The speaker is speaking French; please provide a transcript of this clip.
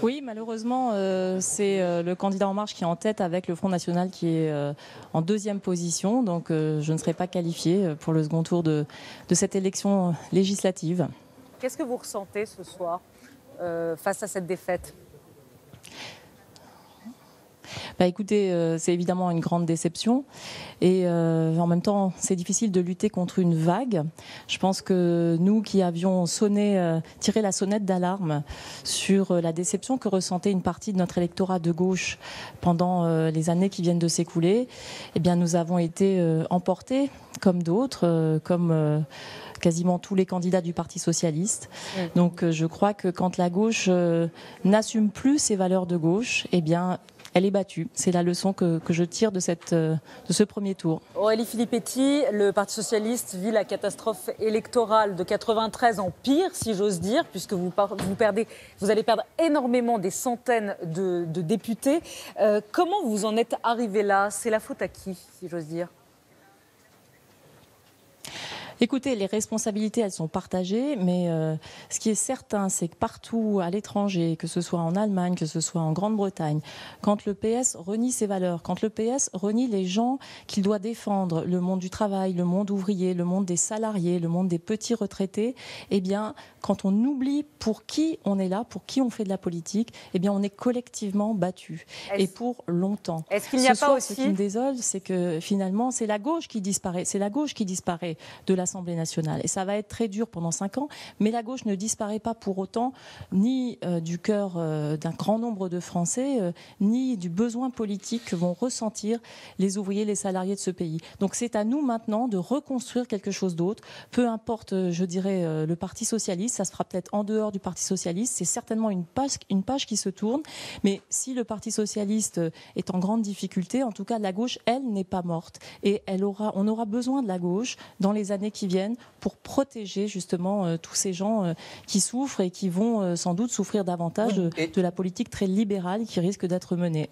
Oui, malheureusement, c'est le candidat En Marche qui est en tête avec le Front National qui est en deuxième position. Donc je ne serai pas qualifiée pour le second tour de cette élection législative. Qu'est-ce que vous ressentez ce soir face à cette défaite ? Écoutez, c'est évidemment une grande déception et en même temps c'est difficile de lutter contre une vague. Je pense que nous qui avions tiré la sonnette d'alarme sur la déception que ressentait une partie de notre électorat de gauche pendant les années qui viennent de s'écouler, eh bien nous avons été emportés comme d'autres, comme quasiment tous les candidats du Parti socialiste. Donc je crois que quand la gauche n'assume plus ses valeurs de gauche, eh bien elle est battue. C'est la leçon que je tire de ce premier tour. Aurélie Filippetti, le Parti socialiste vit la catastrophe électorale de 93 en pire, si j'ose dire, puisque vous allez perdre énormément des centaines de députés. Comment vous en êtes arrivé là ? C'est la faute à qui, si j'ose dire ? Écoutez, les responsabilités, elles sont partagées, mais ce qui est certain, c'est que partout à l'étranger, que ce soit en Allemagne, que ce soit en Grande-Bretagne, quand le PS renie ses valeurs, quand le PS renie les gens qu'il doit défendre, le monde du travail, le monde ouvrier, le monde des salariés, le monde des petits retraités, eh bien, quand on oublie pour qui on est là, pour qui on fait de la politique, eh bien, on est collectivement battu. Et pour longtemps. Est-ce qu'il n'y a pas aussi... Ce qui me désole, c'est que finalement, c'est la gauche qui disparaît. C'est la gauche qui disparaît de l'Assemblée nationale. Et ça va être très dur pendant 5 ans, mais la gauche ne disparaît pas pour autant, ni du cœur d'un grand nombre de Français, ni du besoin politique que vont ressentir les ouvriers, les salariés de ce pays. Donc c'est à nous maintenant de reconstruire quelque chose d'autre. Peu importe, je dirais, le Parti socialiste, ça se fera peut-être en dehors du Parti socialiste, c'est certainement une page qui se tourne, mais si le Parti socialiste est en grande difficulté, en tout cas la gauche, elle, n'est pas morte. Et on aura besoin de la gauche dans les années qui viennent pour protéger justement tous ces gens qui souffrent et qui vont sans doute souffrir davantage de la politique très libérale qui risque d'être menée.